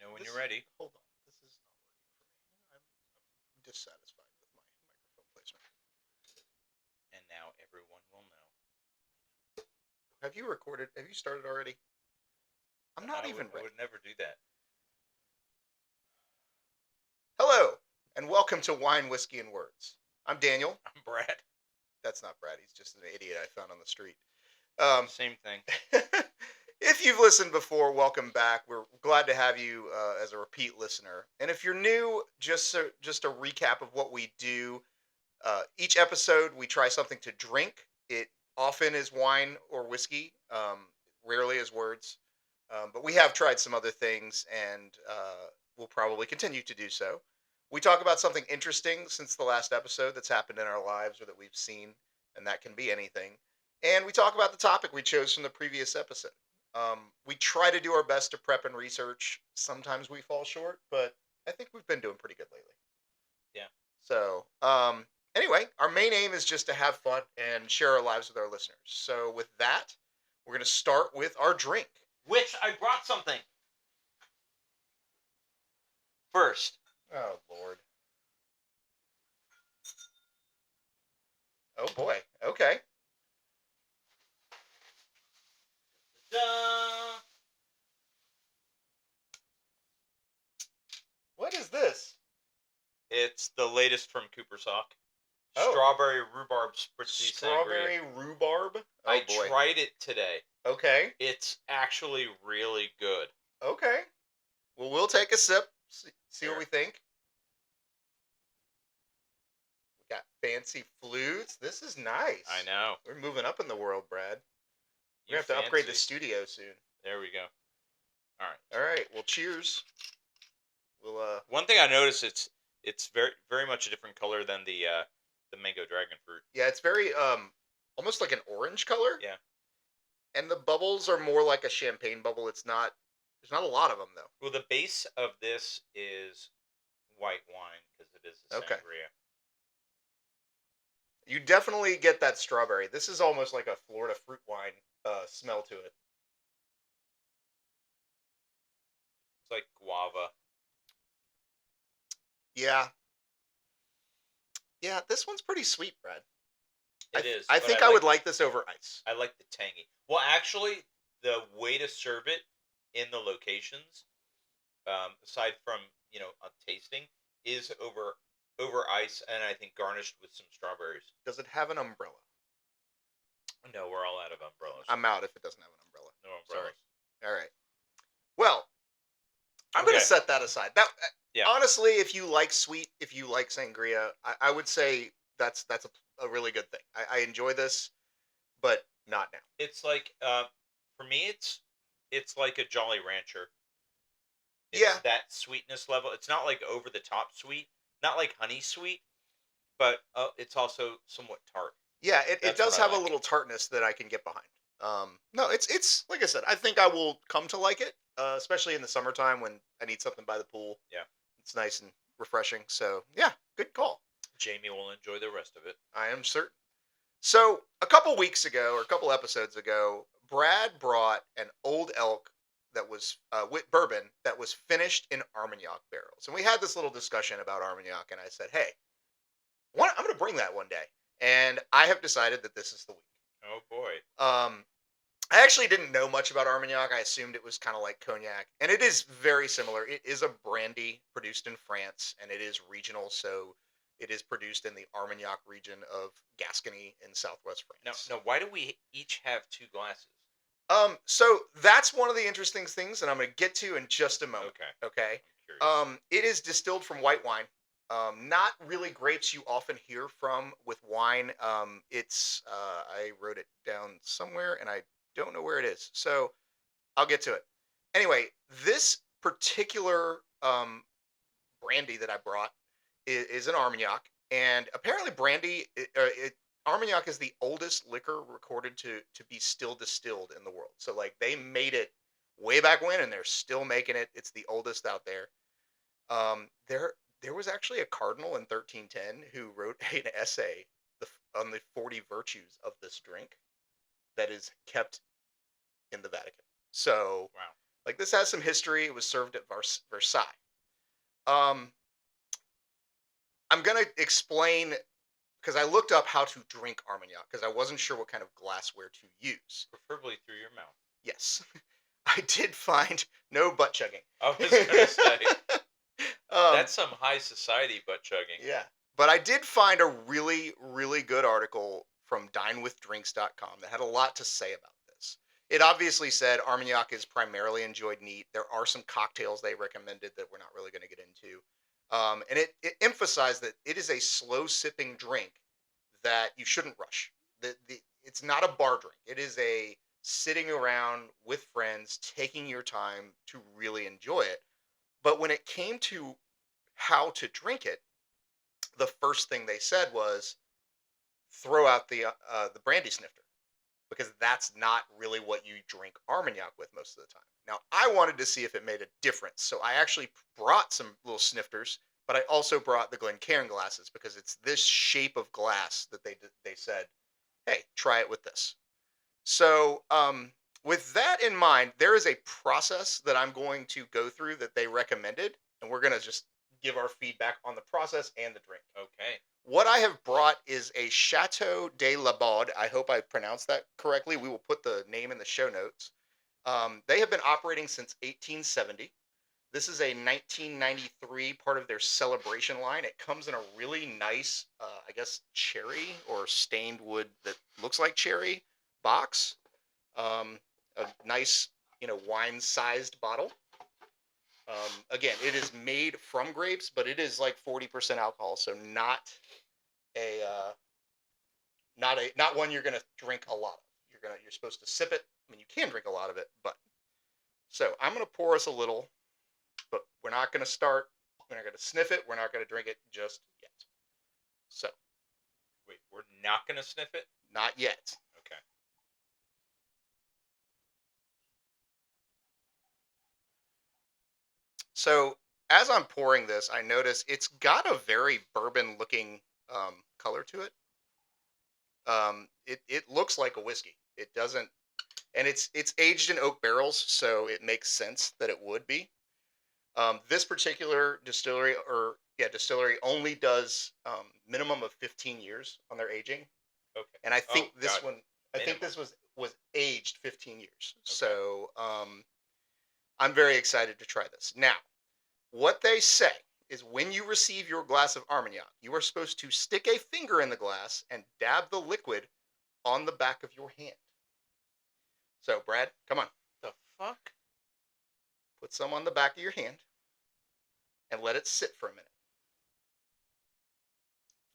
know when you're ready. Hold on. This is not working for me. I'm dissatisfied with my microphone placement. And now everyone will know. Have you recorded? Have you started already? I'm not even I ready. would never do that. Hello, and welcome to Wine, Whiskey, and Words. I'm Daniel. I'm Brad. That's not Brad. He's just an idiot I found on the street. Same thing. If you've listened before, welcome back. We're glad to have you as a repeat listener. And if you're new, just a recap of what we do. Each episode, we try something to drink. It often is wine or whiskey, rarely is words. But we have tried some other things, and we'll probably continue to do so. We talk about something interesting since the last episode that's happened in our lives or that we've seen, and that can be anything. And we talk about the topic we chose from the previous episode. We try to do our best to prep and research. Sometimes we fall short, but I think we've been doing pretty good lately. Yeah. So, anyway, our main aim is just to have fun and share our lives with our listeners. So, with that, we're going to start with our drink. Which I brought something. First. Oh, Lord. Oh, boy. Okay. Ta-da! What is this? It's the latest from Cooper's Hawk. Oh. Strawberry Rhubarb Spritzy Strawberry Sangria. Rhubarb? Oh, I boy. tried it today. Okay. It's actually really good. Okay. Well, we'll take a sip, see what we think. We got fancy flutes. This is nice. I know. We're moving up in the world, Brad. We You have to upgrade the fancy. studio soon. There we go. All right. All right. Well, cheers. We'll One thing I noticed, it's very much a different color than the mango dragon fruit. Yeah, it's very almost like an orange color. Yeah. And the bubbles are more like a champagne bubble. There's not a lot of them though. Well, the base of this is white wine because it is a sangria. You definitely get that strawberry. This is almost like a Florida fruit wine smell to it. It's like guava. Yeah. Yeah, this one's pretty sweet, Brad. It is. I think I would like this over ice. I like the tangy. Well, actually, the way to serve it in the locations, aside from tasting, is over ice, and I think garnished with some strawberries. Does it have an umbrella? No, we're all out of umbrellas. I'm out if it doesn't have an umbrella. No umbrellas. Sorry. All right. Well, I'm going to set that aside. That honestly, if you like sweet, if you like sangria, I would say that's a really good thing. I enjoy this, but not now. It's like for me, it's like a Jolly Rancher. It's that sweetness level. It's not like over the top sweet, not like honey sweet, but it's also somewhat tart. Yeah, it does have a little tartness that I can get behind. No, it's like I said, I think I will come to like it, especially in the summertime when I need something by the pool. Yeah. It's nice and refreshing. So, yeah, good call. Jamie will enjoy the rest of it. I am certain. So, a couple weeks ago, or a couple episodes ago, Brad brought an old elk that was with bourbon that was finished in Armagnac barrels. And we had this little discussion about Armagnac, and I said, hey, I'm going to bring that one day. And I have decided that this is the week. Oh, boy. I actually didn't know much about Armagnac. I assumed it was kind of like cognac. And it is very similar. It is a brandy produced in France, and it is regional. So it is produced in the Armagnac region of Gascony in southwest France. Now, why do we each have two glasses? So that's one of the interesting things that I'm going to get to in just a moment. Okay. It is distilled from white wine. Not really grapes you often hear from with wine. I wrote it down somewhere and I don't know where it is. So I'll get to it. Anyway, this particular brandy that I brought is an Armagnac, and apparently Armagnac is the oldest liquor recorded to be still distilled in the world. So like they made it way back when, and they're still making it. It's the oldest out there. There was actually a cardinal in 1310 who wrote an essay on the 40 virtues of this drink that is kept in the Vatican. So wow. Like this has some history. It was served at Versailles. Um, I'm gonna explain because I looked up how to drink Armagnac because I wasn't sure what kind of glassware to use. Preferably through your mouth. Yes, I did find no butt chugging. I was gonna say um, that's some high society butt chugging. yeah, but I did find a really, really good article from dinewithdrinks.com that had a lot to say about this. It obviously said Armagnac is primarily enjoyed neat. There are some cocktails they recommended that we're not really going to get into. And it emphasized that it is a slow sipping drink that you shouldn't rush. It's not a bar drink. It is a sitting around with friends, taking your time to really enjoy it. But when it came to how to drink it, the first thing they said was throw out the brandy snifter because that's not really what you drink Armagnac with most of the time. Now, I wanted to see if it made a difference, so I actually brought some little snifters, but I also brought the Glencairn glasses because it's this shape of glass that they said, hey, try it with this. So, with that in mind, there is a process that I'm going to go through that they recommended, and we're going to just give our feedback on the process and the drink. Okay. What I have brought is a Chateau de Laubade. I hope I pronounced that correctly. We will put the name in the show notes. They have been operating since 1870. This is a 1993 part of their celebration line. It comes in a really nice, I guess, cherry or stained wood that looks like cherry box. A nice, wine-sized bottle. Again, it is made from grapes, but it is like 40% alcohol, so a not one you're gonna drink a lot of. You're supposed to sip it. I mean, you can drink a lot of it, but so I'm gonna pour us a little, but we're not gonna start. We're not gonna sniff it. We're not gonna drink it just yet. So Wait, we're not gonna sniff it? not yet. Okay. So as I'm pouring this, I notice it's got a very bourbon-looking color to it. It looks like a whiskey. It doesn't, and it's aged in oak barrels, so it makes sense that it would be. This particular distillery only does minimum of 15 years on their aging, Okay. and I think Oh, this God. one, I think Minimum. this was aged 15 years. Okay. So I'm very excited to try this. Now, what they say is when you receive your glass of Armagnac, you are supposed to stick a finger in the glass and dab the liquid on the back of your hand. So, Brad, come on. The fuck? Put some on the back of your hand and let it sit for a minute.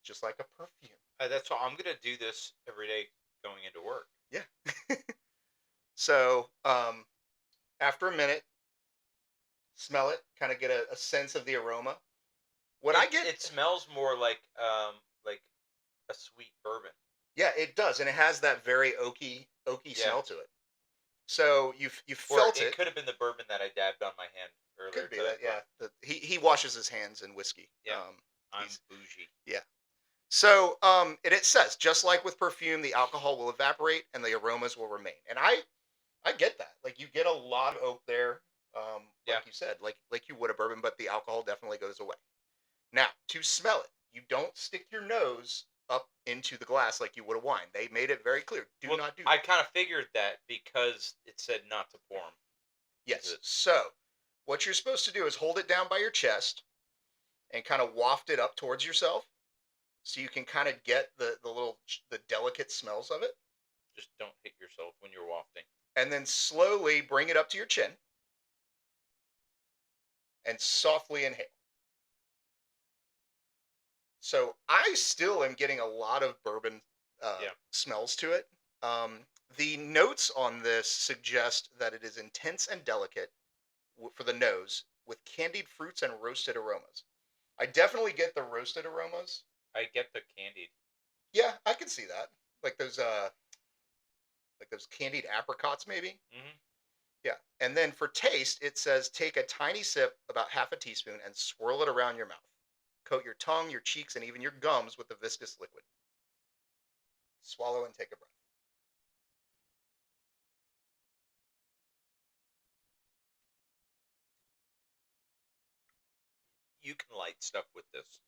Just like a perfume. That's why I'm gonna do this every day going into work. Yeah. So, after a minute, smell it, kind of get a sense of the aroma. It smells more like a sweet bourbon. Yeah, it does, and it has that very oaky smell to it. So you felt Or it. It could have been the bourbon that I dabbed on my hand earlier. Could be that, yeah. He washes his hands in whiskey. Yeah, I'm bougie. Yeah. So and it says just like with perfume, the alcohol will evaporate and the aromas will remain. And I get that. Like you get a lot of oak there, like you said, like you would a bourbon, but the alcohol definitely goes away. Now to smell it, you don't stick your nose up into the glass like you would a wine. They made it very clear. Do not do that. I kind of figured that because it said not to pour them. Yes. So what you're supposed to do is hold it down by your chest and kind of waft it up towards yourself, so you can kind of get the delicate smells of it. Just don't hit yourself when you're wafting. And then slowly bring it up to your chin and softly inhale. So I still am getting a lot of bourbon smells to it. The notes on this suggest that it is intense and delicate for the nose with candied fruits and roasted aromas. I definitely get the roasted aromas. I get the candied. Yeah, I can see that. Like those candied apricots, maybe. Mm-hmm. Yeah, and then for taste, it says take a tiny sip, about half a teaspoon, and swirl it around your mouth. Coat your tongue, your cheeks, and even your gums with the viscous liquid. Swallow and take a breath. you can light stuff with this.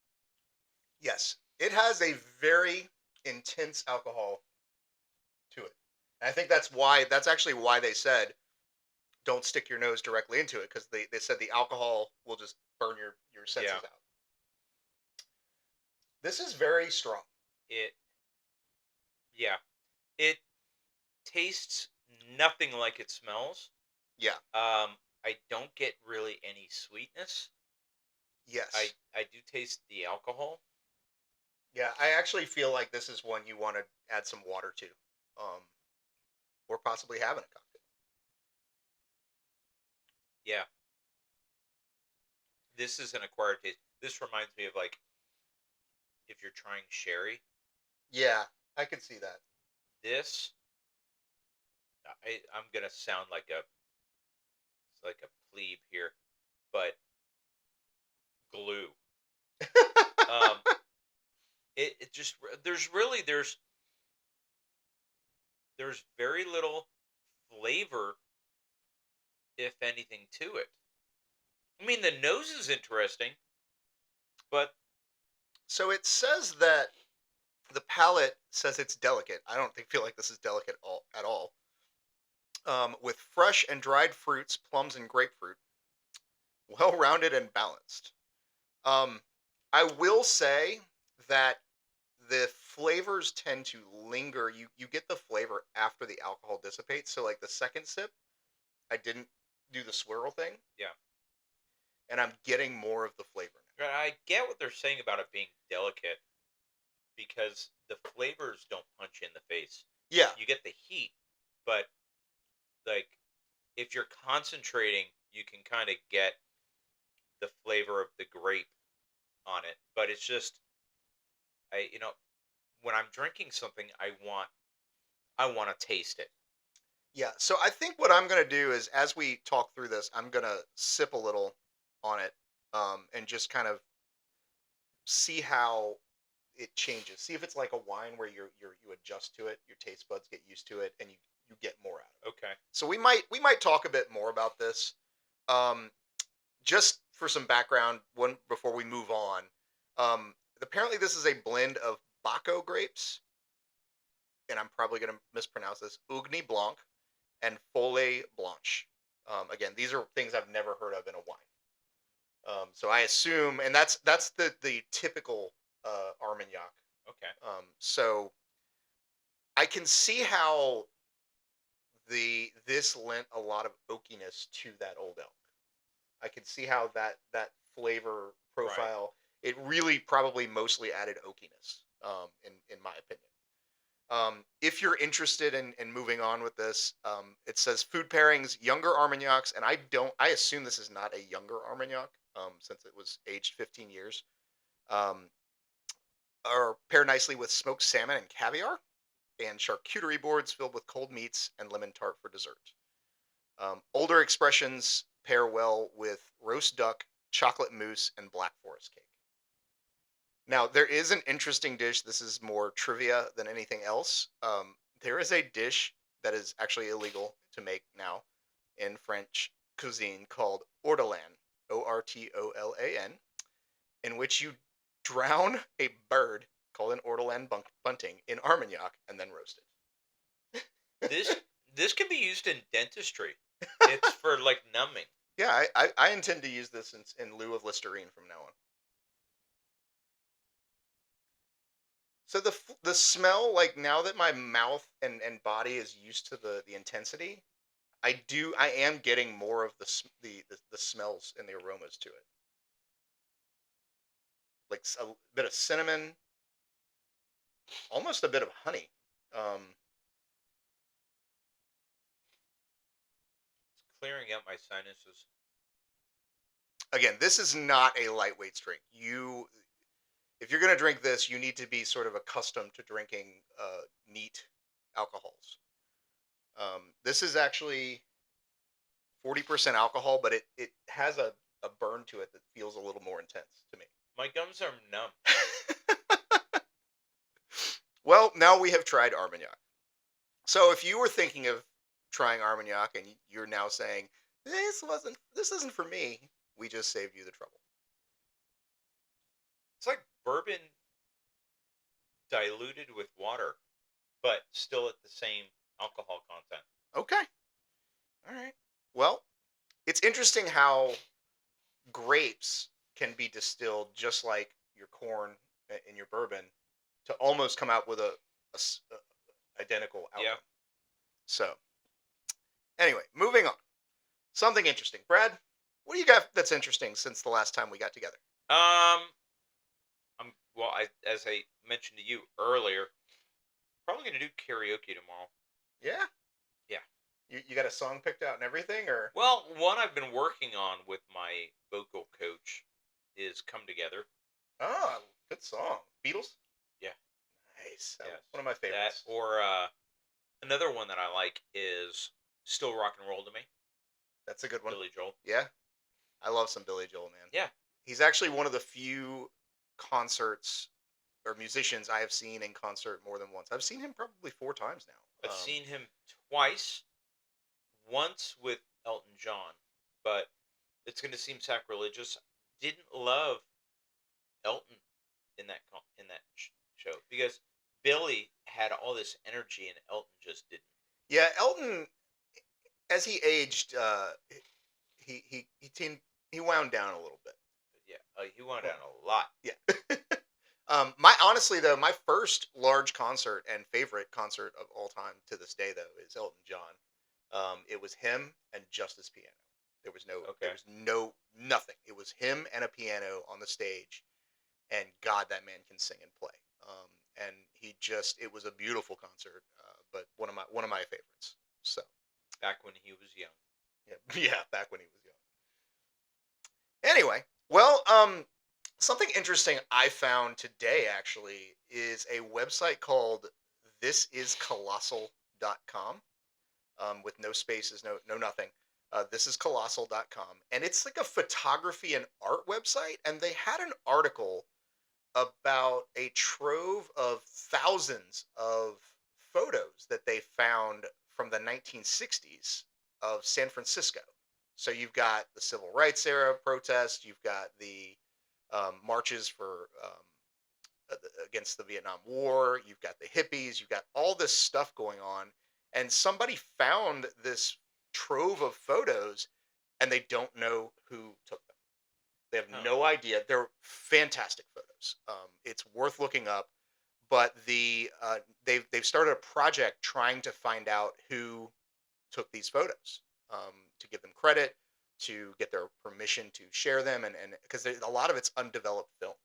Yes, it has a very intense alcohol to it. And I think that's actually why they said don't stick your nose directly into it, because they said the alcohol will just burn your senses out. This is very strong. It it tastes nothing like it smells. Yeah. I don't get really any sweetness. Yes. I do taste the alcohol. Yeah, I actually feel like this is one you want to add some water to, or possibly have in a cocktail. Yeah. This is an acquired taste. This reminds me of like if you're trying sherry. Yeah, I could see that. This, I'm gonna sound like a plebe here, but glue. um, it just there's very little flavor, if anything, to it. I mean, the nose is interesting, but so it says that the palate says it's delicate. I don't feel like this is delicate at all. With fresh and dried fruits, plums and grapefruit, well rounded and balanced. Um, I will say that the flavors tend to linger. You get the flavor after the alcohol dissipates. So like the second sip, I didn't do the swirl thing. Yeah. And I'm getting more of the flavor now. I get what they're saying about it being delicate because the flavors don't punch in the face. Yeah. You get the heat, but like if you're concentrating, you can kind of get the flavor of the grape on it. But it's just when I'm drinking something, I want to taste it. Yeah. So I think what I'm going to do is, as we talk through this, I'm going to sip a little on it, and just kind of see how it changes. See if it's like a wine where you adjust to it, your taste buds get used to it, and you get more out of it. Okay. So we might talk a bit more about this. Just for some background, one before we move on. Apparently this is a blend of Baco grapes, and I'm probably going to mispronounce this, Ugni Blanc and Folle Blanche. Again, these are things I've never heard of in a wine. So I assume, and that's the typical Armagnac. Okay. So I can see how this lent a lot of oakiness to that old elk. I can see how that flavor profile, right, it really probably mostly added oakiness, in my opinion. If you're interested in moving on with this, it says food pairings, younger Armagnacs, and I assume this is not a younger Armagnac, since it was aged 15 years, are pair nicely with smoked salmon and caviar, and charcuterie boards filled with cold meats and lemon tart for dessert. Older expressions pair well with roast duck, chocolate mousse, and black forest cake. Now, there is an interesting dish. This is more trivia than anything else. There is a dish that is actually illegal to make now in French cuisine called ortolan, Ortolan, in which you drown a bird called an ortolan bunting in Armagnac and then roast it. This can be used in dentistry. It's for like numbing. Yeah, I intend to use this in lieu of Listerine from now on. So the smell, like now that my mouth and body is used to the intensity, I am getting more of the smells and the aromas to it. Like a bit of cinnamon, almost a bit of honey. It's clearing out my sinuses. Again, this is not a lightweight drink. If you're going to drink this, you need to be sort of accustomed to drinking neat alcohols. This is actually 40% alcohol, but it has a burn to it that feels a little more intense to me. My gums are numb. Well, now we have tried Armagnac. So if you were thinking of trying Armagnac and you're now saying, this isn't for me, we just saved you the trouble. bourbon diluted with water, but still at the same alcohol content. Okay. All right. Well, it's interesting how grapes can be distilled just like your corn in your bourbon to almost come out with a identical outcome. Yeah. So, anyway, moving on. Something interesting. Brad, what do you got that's interesting since the last time we got together? As I mentioned to you earlier, probably gonna do karaoke tomorrow. Yeah. Yeah. You got a song picked out and everything, or? Well, one I've been working on with my vocal coach is "Come Together." Oh, good song. Beatles. Yeah. Nice. Yes. One of my favorites. That or another one that I like is "Still Rock and Roll to Me." That's a good one. Billy Joel. Yeah. I love some Billy Joel, man. Yeah. He's actually one of the few concerts or musicians I have seen in concert more than once. I've seen him probably 4 times now. I've seen him twice. Once with Elton John, but it's going to seem sacrilegious. Didn't love Elton in that show because Billy had all this energy and Elton just didn't. Yeah, Elton, as he aged, he wound down a little bit. Yeah, he wound down a lot. Yeah. Honestly though, my first large concert and favorite concert of all time to this day though is Elton John. It was him and just his piano. There was nothing. It was him and a piano on the stage, and God, that man can sing and play. And it was a beautiful concert, but one of my favorites. So back when he was young. Yeah, back when he was young. Anyway, well, something interesting I found today actually is a website called thisiscolossal.com. With no spaces, no nothing. Thisiscolossal.com, and it's like a photography and art website, and they had an article about a trove of thousands of photos that they found from the 1960s of San Francisco. So you've got the civil rights era protests, you've got the marches for against the Vietnam War, you've got the hippies, you've got all this stuff going on, and somebody found this trove of photos, and they don't know who took them. They have no idea. They're fantastic photos. It's worth looking up. But they've started a project trying to find out who took these photos, to give them credit, to get their permission to share them, and because a lot of it's undeveloped film.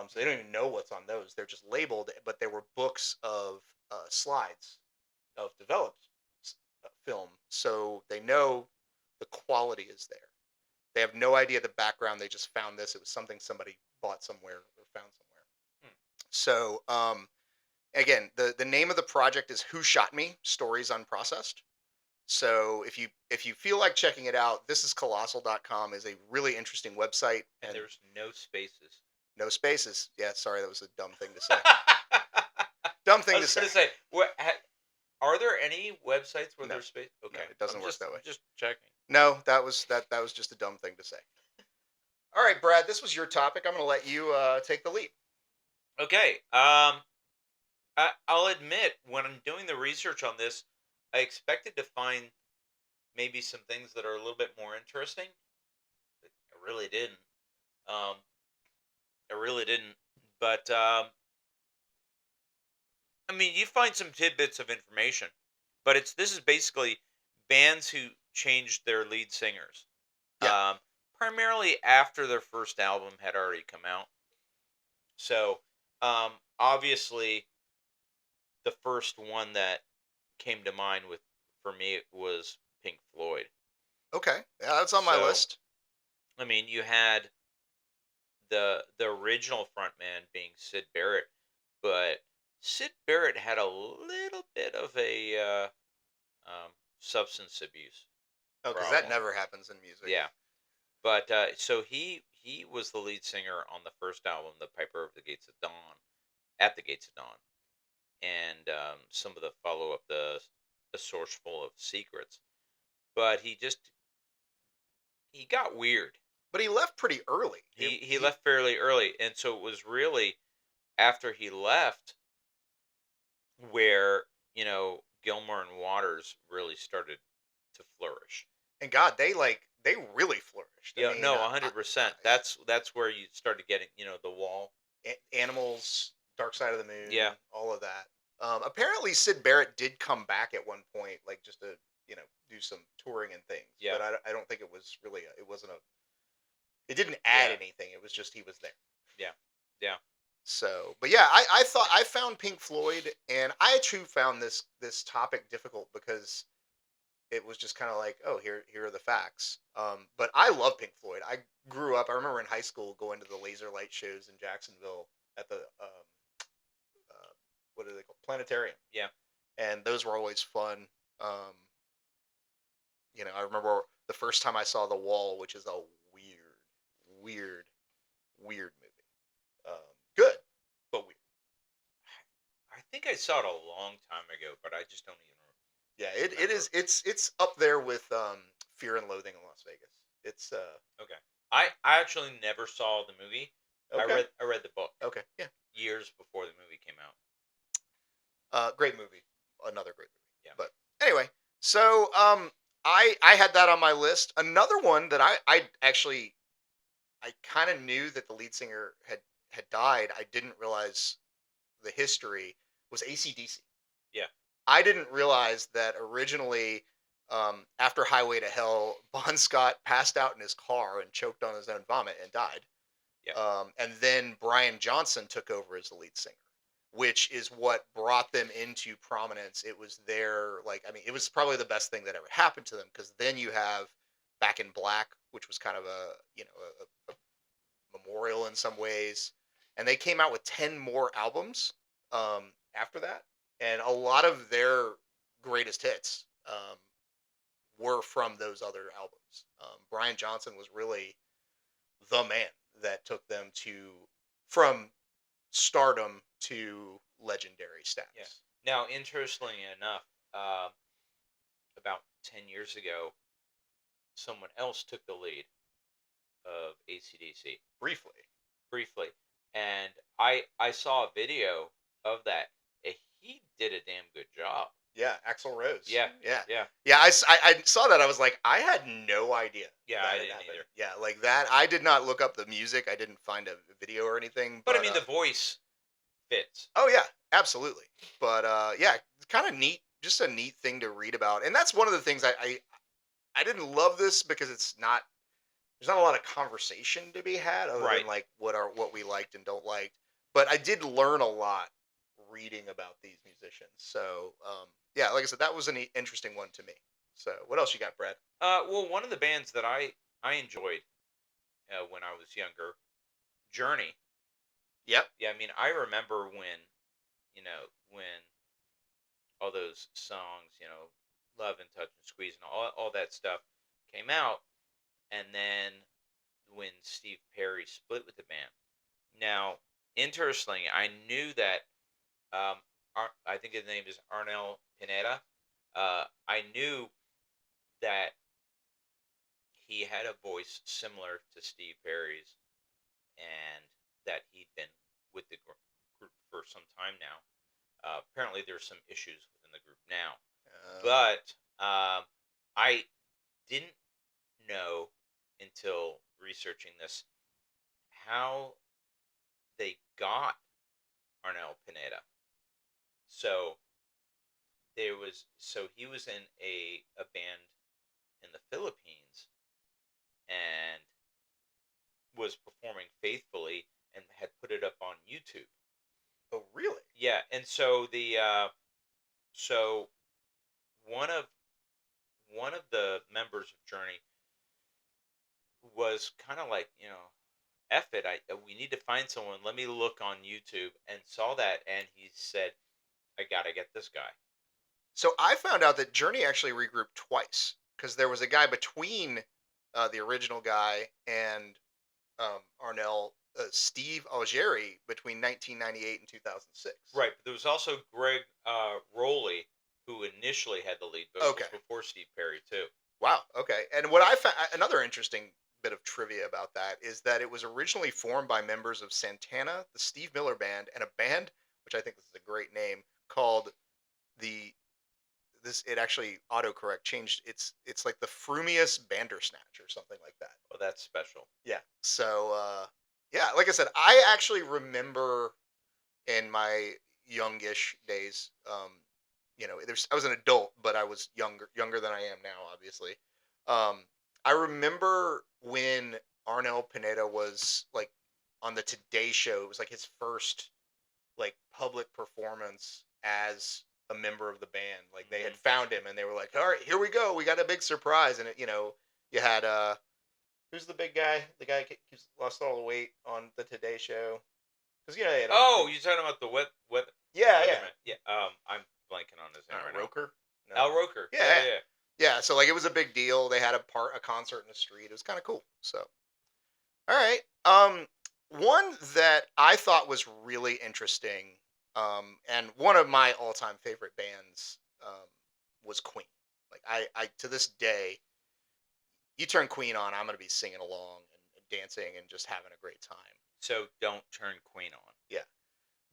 So they don't even know what's on those. They're just labeled, but there were books of slides of developed film, so they know the quality is there. They have no idea the background. They just found this. It was something somebody bought somewhere or found somewhere. So, again, the name of the project is "Who Shot Me? Stories Unprocessed." So if you feel like checking it out, thisiscolossal.com is a really interesting website. And there's no spaces. No spaces. Yeah, sorry, that was a dumb thing to say. Dumb thing to say. I was going to say, are there any websites where there's space? Okay, no, it doesn't work that way. Just checking. No, that was just a dumb thing to say. All right, Brad, this was your topic. I'm going to let you take the lead. Okay. I'll admit, when I'm doing the research on this, I expected to find maybe some things that are a little bit more interesting. I really didn't. But I mean, you find some tidbits of information, but this is basically bands who changed their lead singers. Yeah. Primarily after their first album had already come out. So, obviously, the first one that came to mind for me was Pink Floyd. Okay, yeah, that's on my list. I mean, you had the original frontman being Syd Barrett, but Syd Barrett had a little bit of a substance abuse. Oh, because that never happens in music. Yeah, but so he was the lead singer on the first album, The Piper of the Gates of Dawn, at the Gates of Dawn, and some of the follow up, the Source Full of Secrets. But he got weird. But he left pretty early. He left fairly early, and so it was really after he left where Gilmore and Waters really started to flourish. And God, they really flourished. Yeah, I mean, no, 100%. That's where you started getting the Wall, Animals, Dark Side of the Moon, yeah, all of that. Apparently, Syd Barrett did come back at one point, like just to do some touring and things. yeah, but I don't think it was really it wasn't a it didn't add anything. It was just he was there. yeah, yeah. So, but yeah, I thought I found Pink Floyd, and I too found this topic difficult because it was just kind of like, oh, here are the facts. But I love Pink Floyd. I grew up. I remember in high school going to the laser light shows in Jacksonville at the what are they called? Planetarium. Yeah. And those were always fun. Um, I remember the first time I saw The Wall, which is a weird, weird, weird movie. Good, but weird. I think I saw it a long time ago, but I just don't even remember. Yeah, it is. It's up there with Fear and Loathing in Las Vegas. It's okay. I actually never saw the movie. Okay. I read the book. Okay. Yeah. Years before the movie came out. Great movie. Another great movie. Yeah. But anyway, so I had that on my list. Another one that I actually I kind of knew that the lead singer had died. I didn't realize the history was AC/DC. Yeah. I didn't realize that originally, after Highway to Hell, Bon Scott passed out in his car and choked on his own vomit and died. Yeah. And then Brian Johnson took over as the lead singer, which is what brought them into prominence. It was it was probably the best thing that ever happened to them, because then you have Back in Black, which was kind of a memorial in some ways, and they came out with 10 more albums after that, and a lot of their greatest hits were from those other albums. Brian Johnson was really the man that took them from stardom to legendary status. Yeah. Now, interestingly enough, about 10 years ago, someone else took the lead of AC/DC. Briefly. And I saw a video of that. He did a damn good job. Yeah, Axl Rose. Yeah. I saw that. I was like, I had no idea. Yeah, I didn't either. Yeah, like that. I did not look up the music. I didn't find a video or anything. But I mean, the voice fits. Oh yeah, absolutely. But yeah, kind of neat. Just a neat thing to read about. And that's one of the things I didn't love this because there's not a lot of conversation to be had other than like what we liked and don't like. But I did learn a lot reading about these musicians. So yeah, like I said, that was an interesting one to me. So what else you got, Brad? Well, one of the bands that I enjoyed when I was younger, Journey. Yep. Yeah, I mean, I remember when all those songs, Love and Touch and Squeeze and all that stuff came out, and then when Steve Perry split with the band. Now, interestingly, I knew that I think his name is Arnel Pineda. I knew that he had a voice similar to Steve Perry's, and that he'd been with the group for some time now. Apparently, there's some issues within the group now, but I didn't know until researching this how they got Arnel Pineda. So he was in a band in the Philippines and was performing faithfully and had put it up on YouTube. Oh, really? Yeah, and so so one of the members of Journey was kind of like, F it, we need to find someone. Let me look on YouTube, and saw that, and he said, I gotta get this guy. So I found out that Journey actually regrouped twice, because there was a guy between the original guy and Arnel, Steve Algeri, between 1998 and 2006. Right, but there was also Greg Rowley, who initially had the lead vocals before Steve Perry too. Wow. Okay. And what I found, another interesting bit of trivia about that is that it was originally formed by members of Santana, the Steve Miller Band, and a band, which I think this is a great name, called the it actually autocorrect changed it's like the Frumious Bandersnatch or something like that. Well, that's special. Yeah. So yeah, like I said, I actually remember in my youngish days, I was an adult, but I was younger than I am now, obviously. Um, I remember when Arnel Pineda was like on the Today Show. It was like his first like public performance as a member of the band. Like they had found him and they were like, "All right, here we go. We got a big surprise." And you had who's the big guy? The guy who's lost all the weight on the Today Show. Because oh, you're talking about the web. Yeah, yeah. I'm blanking on his name right Roker? now. Al Roker. Yeah. Yeah, so like it was a big deal. They had a concert in the street. It was kind of cool. So, all right. One that I thought was really interesting, and one of my all-time favorite bands, was Queen. Like I to this day, you turn Queen on, I'm gonna be singing along and dancing and just having a great time. So don't turn Queen on. Yeah.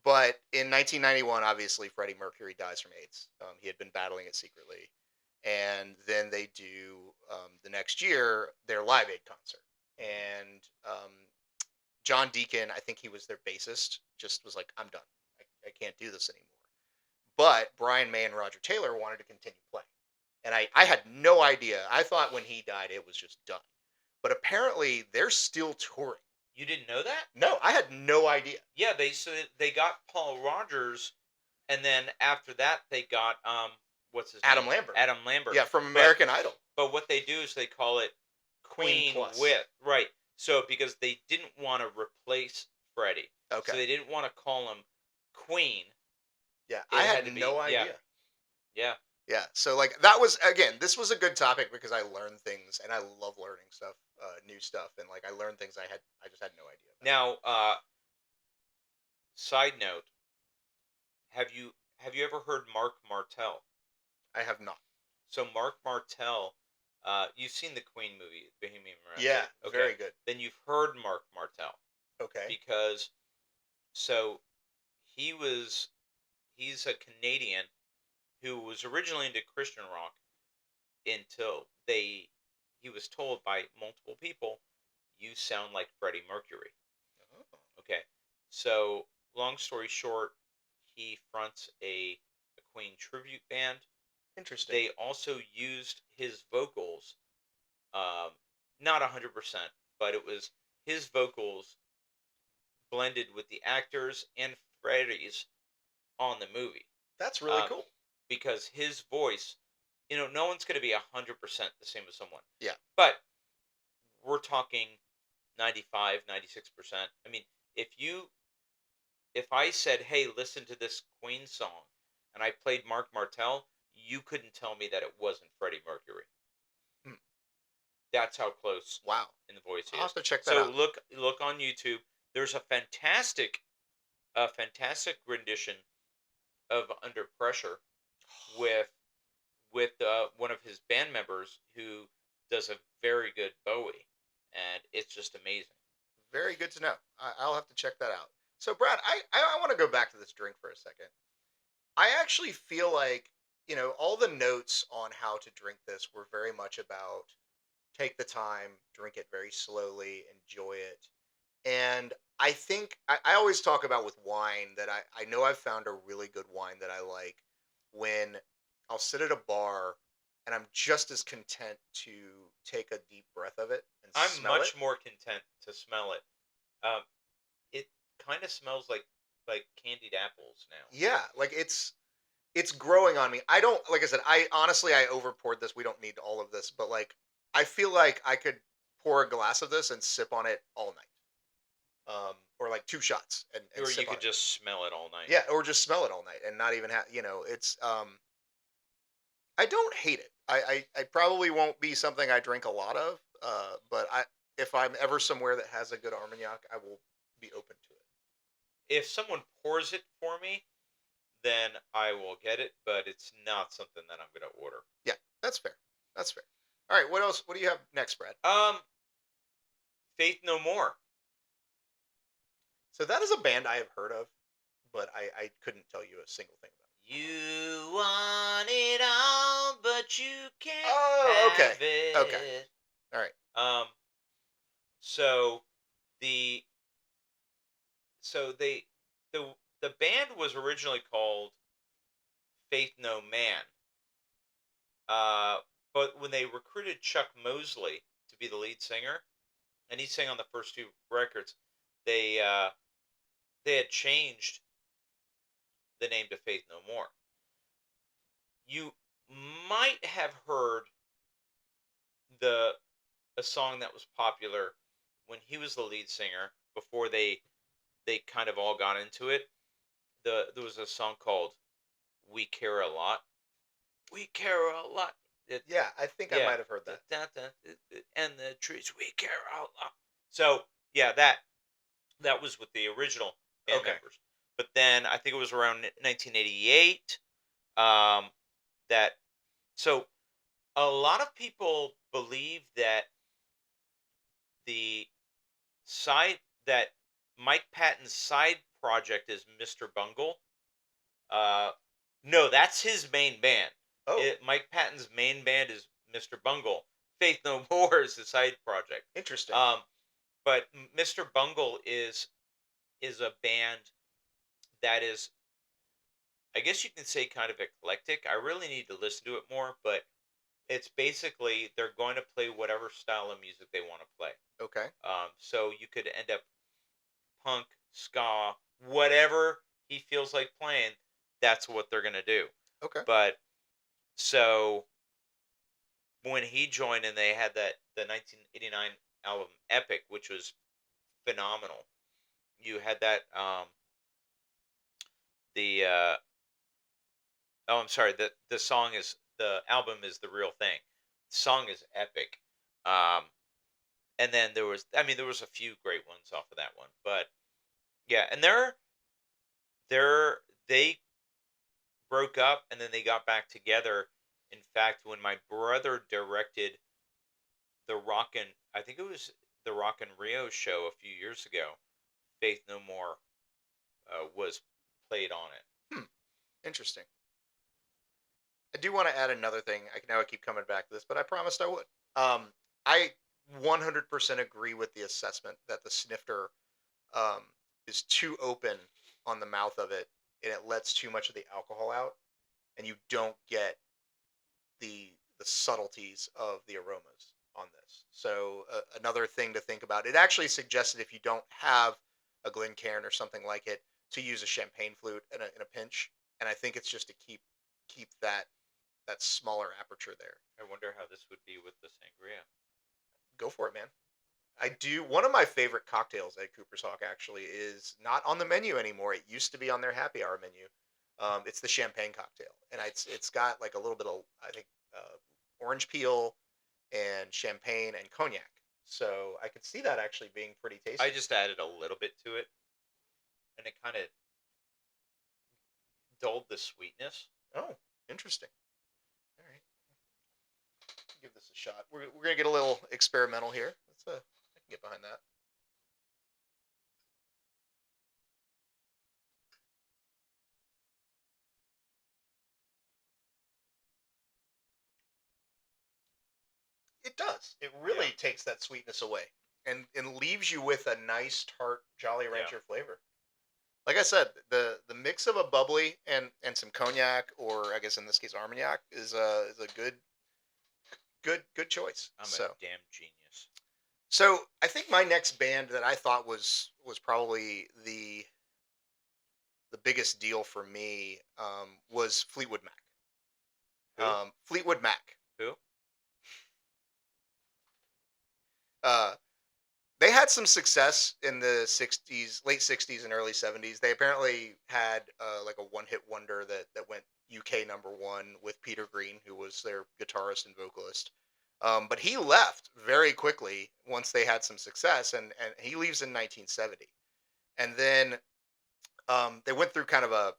But in 1991, obviously, Freddie Mercury dies from AIDS. He had been battling it secretly. And then they do, the next year, their Live Aid concert. And John Deacon, I think he was their bassist, just was like, I'm done. I can't do this anymore. But Brian May and Roger Taylor wanted to continue playing. And I had no idea. I thought when he died, it was just done. But apparently, they're still touring. You didn't know that? No, I had no idea. Yeah, they got Paul Rogers, and then after that they got what's his Adam name? Lambert. Adam Lambert. Yeah, from American Idol. But what they do is they call it Queen Plus. with right. So because they didn't want to replace Freddie, okay, so they didn't want to call him Queen. Yeah, I had no idea. Yeah. Yeah, so like that was, again, this was a good topic because I learned things and I love learning stuff, new stuff, and like I learned things I just had no idea about. Now, side note, have you ever heard Mark Martel? I have not. So Mark Martel, you've seen the Queen movie, Bohemian Rhapsody. Yeah, okay. Very good. Then you've heard Mark Martel. Okay. Because, so he's a Canadian who was originally into Christian rock until he was told by multiple people, you sound like Freddie Mercury. Oh. Okay. So, long story short, he fronts a Queen tribute band. Interesting. They also used his vocals, not 100%, but it was his vocals blended with the actors and Freddie's on the movie. That's really cool. Because his voice, no one's going to be 100% the same as someone. Yeah. But we're talking 95, 96%. I mean, if I said, hey, listen to this Queen song, and I played Mark Martel, you couldn't tell me that it wasn't Freddie Mercury. That's how close. Wow. In the voice he I'll is. have to check that out. So look on YouTube. There's a fantastic rendition of Under Pressure with one of his band members who does a very good Bowie, and it's just amazing. Very good to know. I'll have to check that out. So, Brad, I want to go back to this drink for a second. I actually feel like, all the notes on how to drink this were very much about take the time, drink it very slowly, enjoy it. And I think I always talk about with wine that I know I've found a really good wine that I like when I'll sit at a bar and I'm just as content to take a deep breath of it and smell it. I'm much more content to smell it. It kind of smells like candied apples now. Yeah, like it's growing on me. I don't, like I said, I over poured this. We don't need all of this, but like I feel like I could pour a glass of this and sip on it all night. Or like 2 shots and or sip you could on just smell it all night. Yeah, or just smell it all night and not even have, it's I don't hate it. I probably won't be something I drink a lot of, but if I'm ever somewhere that has a good Armagnac, I will be open to it. If someone pours it for me, then I will get it, but it's not something that I'm going to order. Yeah, that's fair. That's fair. All right, what else? What do you have next, Brad? Faith No More. So that is a band I have heard of, but I couldn't tell you a single thing about it. You want it all, but you can't Oh, okay. have it. Okay. All right. So the so they the band was originally called Faith No Man. But when they recruited Chuck Mosley to be the lead singer, and he sang on the first two records, they they had changed the name to Faith No More. You might have heard a song that was popular when he was the lead singer before they kind of all got into it. There was a song called "We Care a Lot." We care a lot. Yeah, I think I might have heard that. And the trees, we care a lot. So yeah, that was with the original band members. But then I think it was around 1988 that so a lot of people believe that the side that Mike Patton's side project is Mr. Bungle. No, that's his main band. Mike Patton's main band is Mr. Bungle. Faith No More is the side project. Interesting. But Mr. Bungle is a band that is, I guess you can say, kind of eclectic. I really need to listen to it more, but it's basically they're going to play whatever style of music they want to play. Okay. So you could end up punk, ska, whatever he feels like playing. That's what they're gonna do. Okay. But so when he joined and they had the 1989 album Epic, which was phenomenal. You had that the oh, I'm sorry, the song is the album is The Real Thing. The song is epic. And then there was a few great ones off of that one. But yeah, and they broke up and then they got back together. In fact, when my brother directed I think it was the Rock and Rio show a few years ago, Faith No More was played on it. Interesting. I do want to add another thing. I keep coming back to this, but I promised I would. I 100% agree with the assessment that the snifter is too open on the mouth of it, and it lets too much of the alcohol out, and you don't get the subtleties of the aromas on this. So another thing to think about. It actually suggested if you don't have a Glencairn or something like it, to use a champagne flute in a pinch, and I think it's just to keep that smaller aperture there. I wonder how this would be with the sangria. Go for it, man. I do. One of my favorite cocktails at Cooper's Hawk actually is not on the menu anymore. It used to be on their happy hour menu. It's the champagne cocktail, and it's got like a little bit of, I think, orange peel and champagne and cognac. So I could see that actually being pretty tasty. I just added a little bit to it, and it kind of dulled the sweetness. Oh, interesting. All right, give this a shot. We're gonna get a little experimental here. I can get behind that. It does. It really takes that sweetness away and leaves you with a nice tart Jolly Rancher flavor. Like I said, the mix of a bubbly and some cognac, or I guess in this case Armagnac, is a good choice. I'm a damn genius. So I think my next band that I thought was probably the biggest deal for me was Fleetwood Mac. Who? Fleetwood Mac. Who? They had some success in the late 60s and early 70s. They apparently had like a one-hit wonder that went UK #1 with Peter Green, who was their guitarist and vocalist. But he left very quickly once they had some success, and he leaves in 1970. And then they went through kind of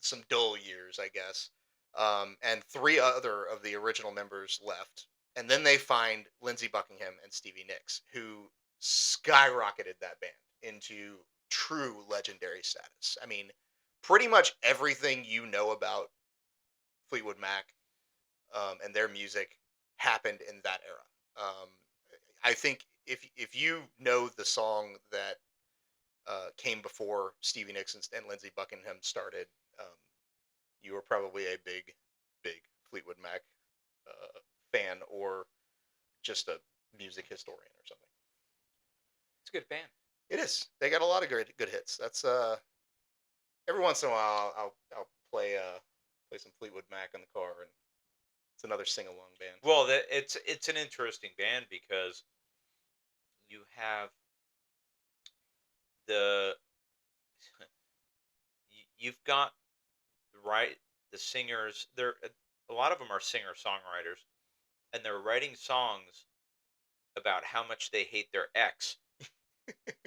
some dull years, I guess. And three other of the original members left. And then they find Lindsey Buckingham and Stevie Nicks, who skyrocketed that band into true legendary status. I mean, pretty much everything you know about Fleetwood Mac and their music happened in that era. I think if you know the song that came before Stevie Nicks and Lindsey Buckingham started, um, you were probably a big Fleetwood Mac fan or just a music historian or something. It's a good band. It is. They got a lot of good hits. That's every once in a while I'll play some Fleetwood Mac in the car, and it's another sing along band. Well, it's an interesting band because you have the you've got the singers. They're a lot of them are singer songwriters, and they're writing songs about how much they hate their ex.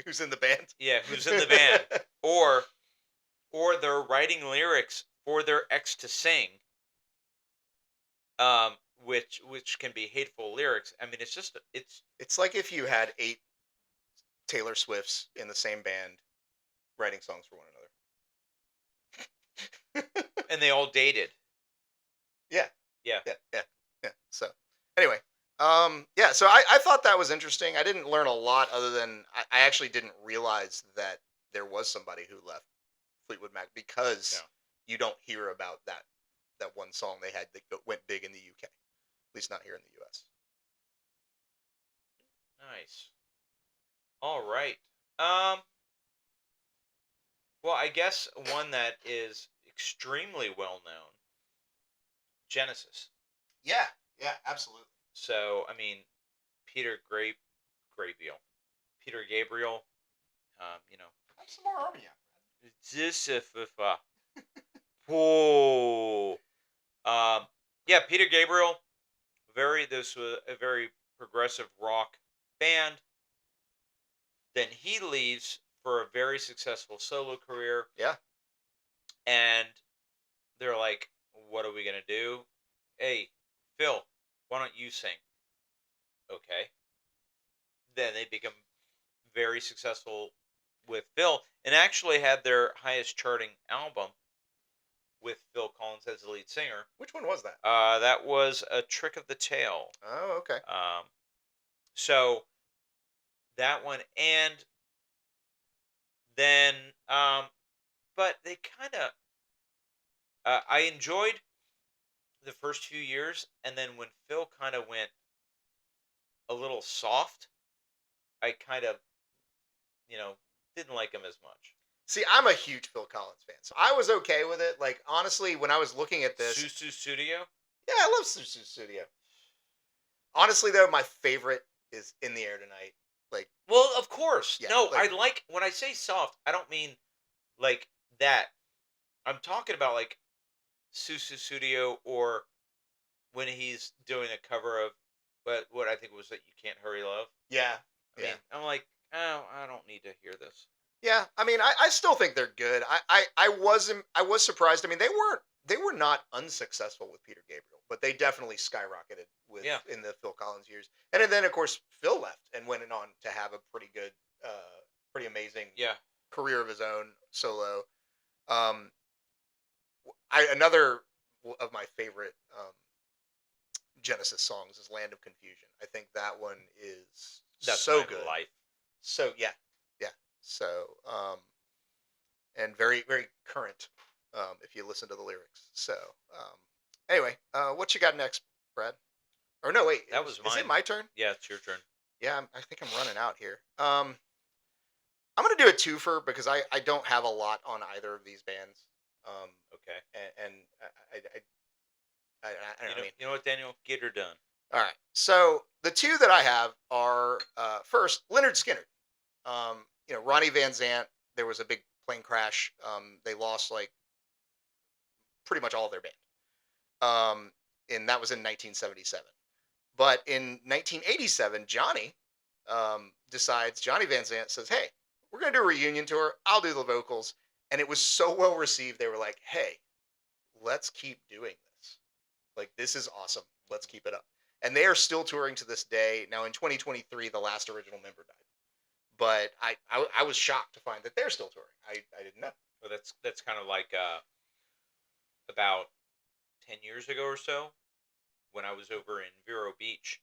Who's in the band? Yeah, who's in the band, or they're writing lyrics for their ex to sing, which can be hateful lyrics. I mean, it's like if you had 8 Taylor Swifts in the same band writing songs for one another, and they all dated. Yeah. Yeah. So anyway, yeah. So I thought that was interesting. I didn't learn a lot other than I actually didn't realize that there was somebody who left Fleetwood Mac because you don't hear about that one song they had that went big in the UK, at least not here in the US. Nice. All right. Well, I guess one that is extremely well known, Genesis. Yeah, absolutely. So, I mean, Peter Gabriel, Have some more Armagnac. This whoa. Yeah, Peter Gabriel. This was a very progressive rock band. Then he leaves for a very successful solo career. Yeah. And they're like, what are we going to do? Hey, Phil, why don't you sing? Okay. Then they become very successful with Phil and actually had their highest charting album with Phil Collins as the lead singer. Which one was that? That was A Trick of the Tail. Oh, okay. So that one, and then, but they kind of, I enjoyed the first few years, and then when Phil kind of went a little soft, I kind of, didn't like him as much. See, I'm a huge Phil Collins fan, so I was okay with it. Like, honestly, when I was looking at this... Susu Studio? Yeah, I love Susu Studio. Honestly, though, my favorite is In the Air Tonight. Like, well, of course. Yeah, no, I like, when I say soft, I don't mean like that. I'm talking about like Susu Studio, or when he's doing a cover of what I think was that You Can't Hurry Love. Yeah. I mean, I'm like, oh, I don't need to hear this. Yeah, I mean, I still think they're good. I was surprised. I mean, they were not unsuccessful with Peter Gabriel, but they definitely skyrocketed in the Phil Collins years. And then of course Phil left and went on to have a pretty good, pretty amazing career of his own solo. Another of my favorite Genesis songs is Land of Confusion. I think that one is so good. Life. So yeah. So, and very, very current, if you listen to the lyrics. So, anyway, what you got next, Brad? Or no, wait, that was mine. Is it my turn? Yeah, it's your turn. Yeah, I think I'm running out here. I'm going to do a twofer because I don't have a lot on either of these bands. Okay. And I don't know. You know what, Daniel? Get her done. All right. So the two that I have are first Lynyrd Skynyrd. Ronnie Van Zant, there was a big plane crash. They lost like pretty much all of their band. And that was in 1977. But in 1987, Johnny Van Zant says, hey, we're going to do a reunion tour. I'll do the vocals. And it was so well received. They were like, hey, let's keep doing this. Like, this is awesome. Let's keep it up. and they are still touring to this day. Now in 2023, the last original member died, but I was shocked to find that they're still touring. I didn't know. Well, that's kind of like about 10 years ago or so when I was over in Vero Beach,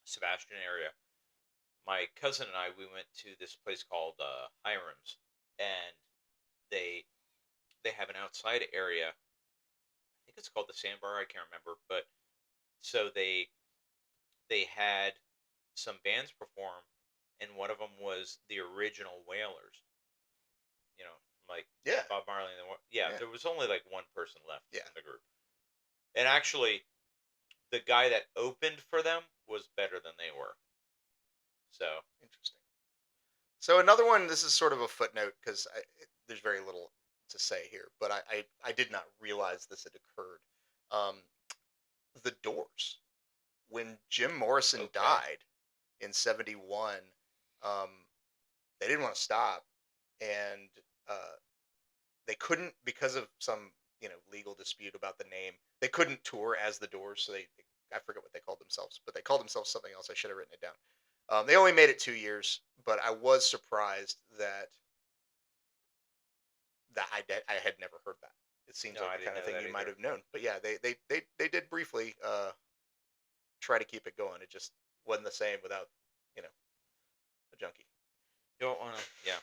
Sebastian area. My cousin and I, we went to this place called Hiram's, and they they have an outside area. I think it's called the Sandbar. I can't remember, but so they had some bands perform, and one of them was the original Wailers. You know, like Yeah, Bob Marley and yeah, yeah, there was only like one person left yeah. in the group, and actually, the guy that opened for them was better than they were. So Interesting. So another one. This is sort of a footnote because there's very little to say here, but I did not realize this had occurred. Um, the Doors, when Jim Morrison okay, died in '71, um, they didn't want to stop, and uh, they couldn't because of some legal dispute about the name. They couldn't tour as the Doors, so I forget what they called themselves, but they called themselves something else. I should have written it down. They only made it 2 years, but I was surprised that I had never heard that. It seems no, like I the didn't kind of know thing that you might either. have known. But yeah, they did briefly try to keep it going. It just wasn't the same without you know a junkie. Don't want to, yeah.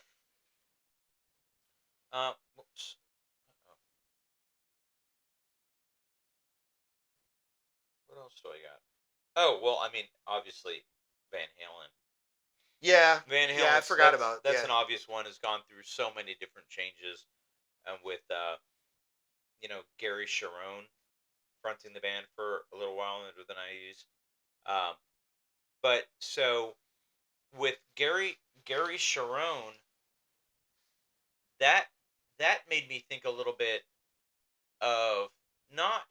Whoops. Uh-oh. What else do I got? Oh well, I mean, obviously, Van Halen. Yeah, Van yeah, I Halen's forgot about that's yeah. an obvious one. Has gone through so many different changes, and with Gary Sharon fronting the band for a little while under the '90s. Um, but so with Gary Sharon, that that made me think a little bit of not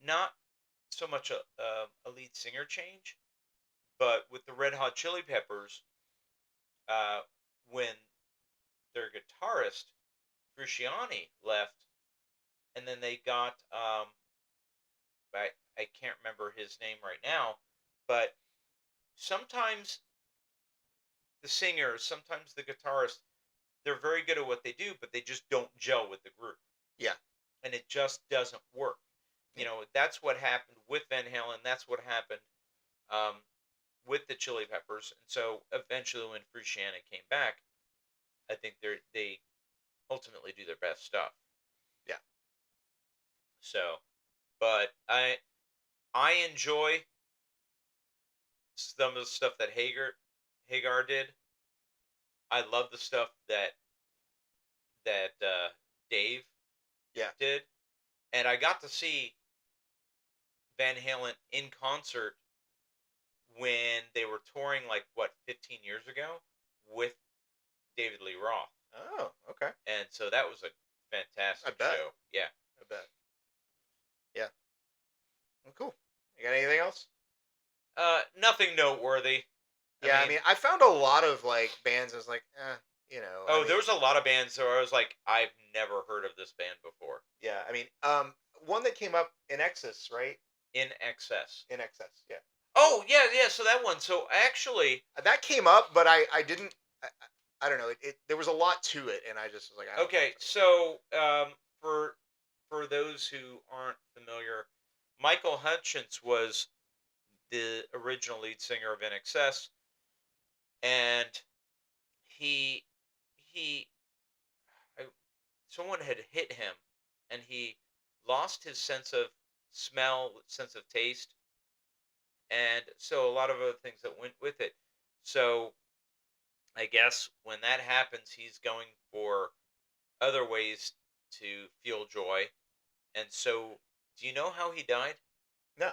not so much a lead singer change, but with the Red Hot Chili Peppers, uh, when their guitarist Frusciante left, and then they got I can't remember his name right now, but sometimes the singer, sometimes the guitarist, they're very good at what they do, but they just don't gel with the group, Yeah. and it just doesn't work. Yeah. That's what happened with Van Halen. That's what happened um, with the Chili Peppers, and so eventually, when Frusciante came back, I think they ultimately do their best stuff. Yeah. So, but I enjoy some of the stuff that Hagar did. I love the stuff that Dave Yeah. did, and I got to see Van Halen in concert when they were touring like what 15 years ago with David Lee Roth, Oh, okay. and so that was a I fantastic bet. show. Yeah. I bet. Yeah. Well, cool. You got anything else? Nothing noteworthy. I Yeah, I mean, mean, I found a lot of like bands. I was like, I oh, there mean, was a lot of bands where I was like, I've never heard of this band before. yeah, I mean, one that came up in Excess, right? In Excess. In Excess, yeah. Oh yeah, yeah. So that one. So actually, That came up, but I didn't. I don't know. There was a lot to it, and I just was like, I don't know okay. if I can. So for those who aren't familiar, Michael Hutchence was the original lead singer of In Excess, and he he I, someone had hit him, and he lost his sense of smell, sense of taste, and so a lot of other things that went with it. So I guess when that happens, he's going for other ways to feel joy. And so, do you know how he died? No.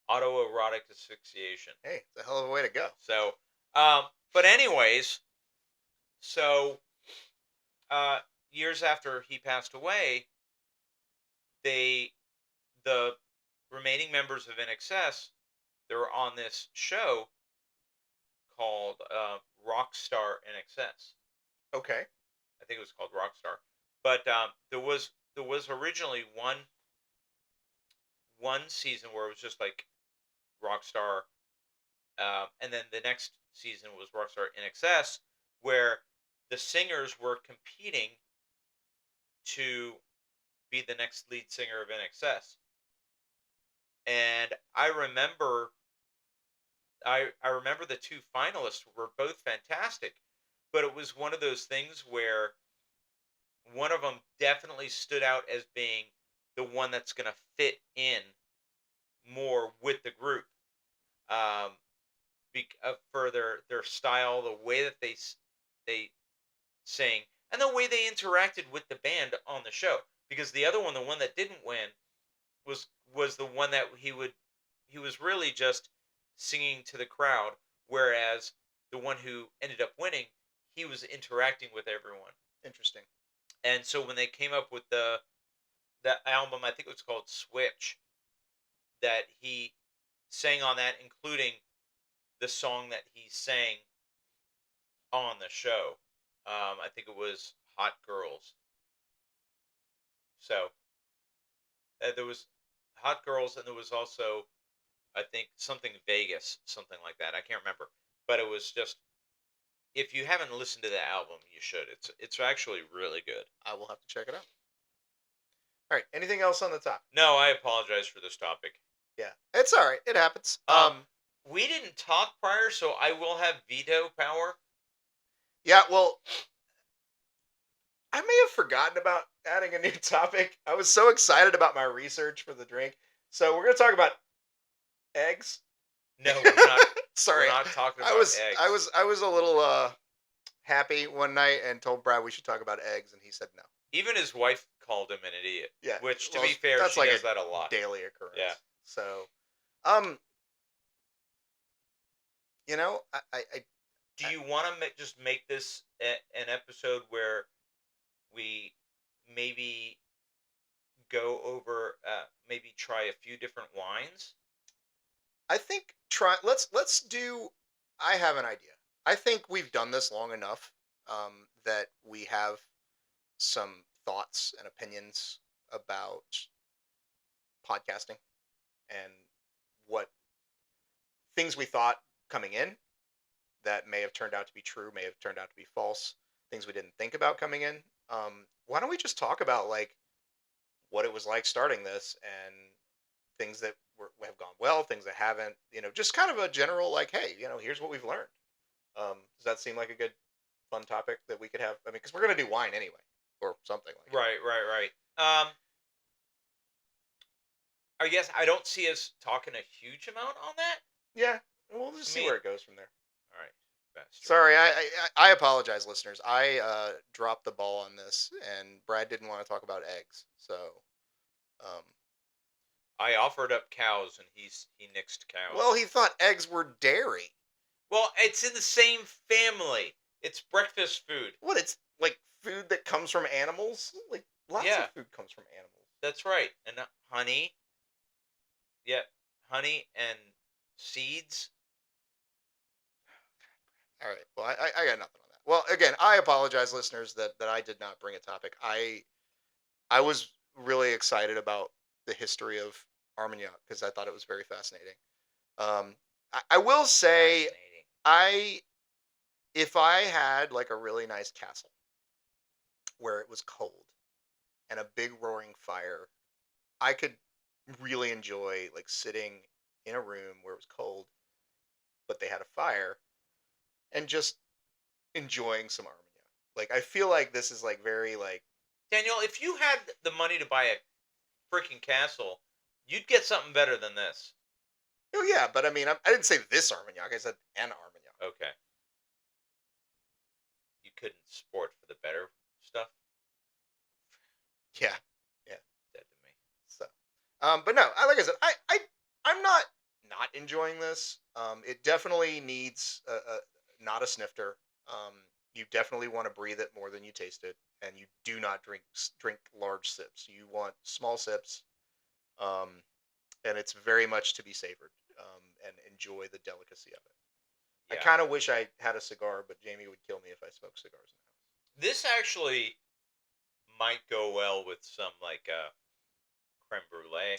Autoerotic asphyxiation. Hey, it's a hell of a way to go. So, but anyways, so uh, years after he passed away, they the remaining members of NXS, they were on this show called Rockstar NXS. Okay. I think it was called Rockstar, but there was originally one one season where it was just like Rockstar, and then the next season was Rockstar NXS, where the singers were competing to be the next lead singer of NXS. And I remember the two finalists were both fantastic, but it was one of those things where one of them definitely stood out as being the one that's going to fit in more with the group, um, for their style, the way that they sing, and the way they interacted with the band on the show. Because the other one, the one that didn't win, was the one that he was really just singing to the crowd, whereas the one who ended up winning, he was interacting with everyone. Interesting. And so when they came up with the album, I think it was called Switch, that he sang on that, including the song that he sang on the show. I think it was Hot Girls. So there was Hot Girls, and there was also, I think, something Vegas, something like that. I can't remember, but it was just, if you haven't listened to the album, you should. It's actually really good. I will have to check it out. All right. Anything else on the topic? No, I apologize for this topic. Yeah, it's all right. It happens. We didn't talk prior, so I will have veto power. Yeah, well, I may have forgotten about adding a new topic. I was so excited about my research for the drink. So we're gonna talk about eggs. No, we're not. Sorry, we're not talking about eggs. I was a little happy one night and told Brad we should talk about eggs, and he said no. Even his wife called him an idiot. Yeah, which, to be fair, she does that a lot. Daily occurrence. Yeah. So, do you want to just make this an episode where we maybe go over, maybe try a few different wines? I think let's do. I have an idea. I think we've done this long enough that we have some thoughts and opinions about podcasting and what things we thought coming in that may have turned out to be true, may have turned out to be false, things we didn't think about coming in. Why don't we just talk about like what it was like starting this and things that have gone well, things that haven't, just kind of a general like, hey, here's what we've learned. Does that seem like a good, fun topic that we could have? I mean, because we're going to do wine anyway or something like Right. I guess I don't see us talking a huge amount on that. Yeah, we'll just see where it goes from there. All right. Bastard. Sorry, I apologize, listeners. I dropped the ball on this, and Brad didn't want to talk about eggs, so. I offered up cows, and he nixed cows. Well, he thought eggs were dairy. Well, it's in the same family. It's breakfast food. What? It's like food that comes from animals? Like lots of food comes from animals. That's right. And honey. Yeah, honey and seeds. All right. Well, I got nothing on that. Well, again, I apologize, listeners, that I did not bring a topic. I was really excited about the history of Armagnac because I thought it was very fascinating. I will say, if I had like a really nice castle where it was cold and a big roaring fire, I could really enjoy like sitting in a room where it was cold, but they had a fire and just enjoying some Armagnac. Like, I feel like this is like very like, Daniel, if you had the money to buy a freaking castle, you'd get something better than this. Oh yeah, but I mean, I didn't say this Armagnac. I said an Armagnac. Okay. You couldn't sport for the better stuff. Yeah. Dead to me. So, but no, like I said, I'm not enjoying this. It definitely needs not a snifter. You definitely want to breathe it more than you taste it, and you do not drink large sips. You want small sips, and it's very much to be savored, and enjoy the delicacy of it. Yeah. I kind of wish I had a cigar, but Jamie would kill me if I smoked cigars in the house. This actually might go well with some like creme brulee.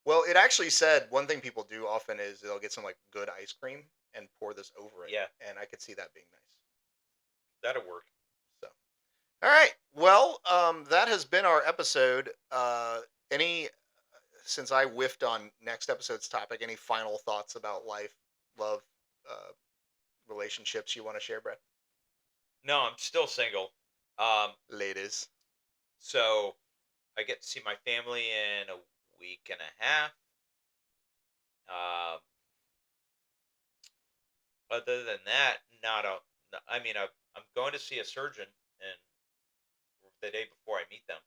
Well, it actually said one thing people do often is they'll get some like good ice cream and pour this over it. Yeah. And I could see that being nice. That'll work. So, all right. Well, that has been our episode. Any Since I whiffed on next episode's topic, any final thoughts about life, love, relationships you want to share, Brad? No, I'm still single. Um, Ladies. So I get to see my family in a week and a half. Um, Other than that, not a. I mean, I'm going to see a surgeon, and the day before I meet them.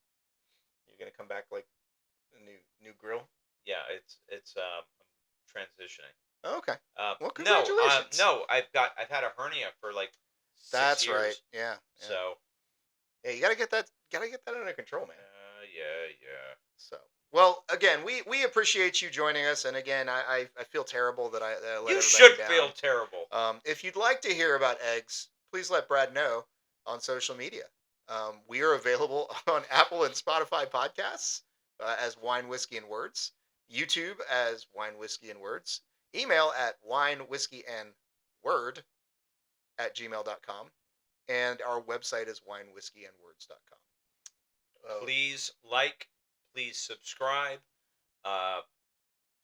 You're gonna come back like a new grill? Yeah, I'm transitioning. Oh, okay. Well, No, congratulations. no, I've had a hernia for like 6 That's years. right. Yeah. So yeah, you gotta get that under control, man. yeah. So, well, again, we appreciate you joining us, and again, I feel terrible that I let You everybody should down. feel terrible. If you'd like to hear about eggs, please let Brad know on social media. We are available on Apple and Spotify podcasts as Wine, Whiskey, and Words, YouTube as Wine, Whiskey, and Words, email at winewhiskeyandword@gmail.com, and our website is winewhiskeyandwords.com. Please like, please subscribe.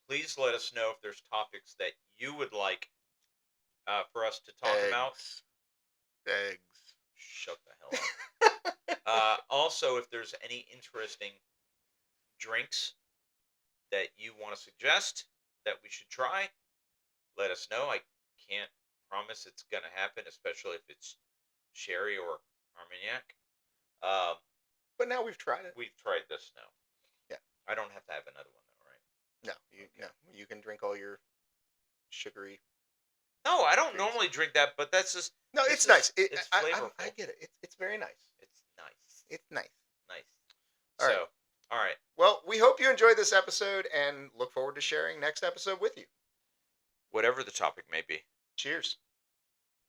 Please let us know if there's topics that you would like for us to talk about. Eggs. Shut the hell up. Also, if there's any interesting drinks that you want to suggest that we should try, let us know. I can't promise it's going to happen, especially if it's sherry or Armagnac. But now we've tried it. We've tried this now. Yeah. I don't have to have another one, though, right? No, you can drink all your sugary. No, I don't normally drink that, but that's just no. It's nice. It's flavorful. I get it. It's very nice. It's nice. It's nice. Nice. All right. All right. Well, we hope you enjoyed this episode and look forward to sharing next episode with you. Whatever the topic may be. Cheers.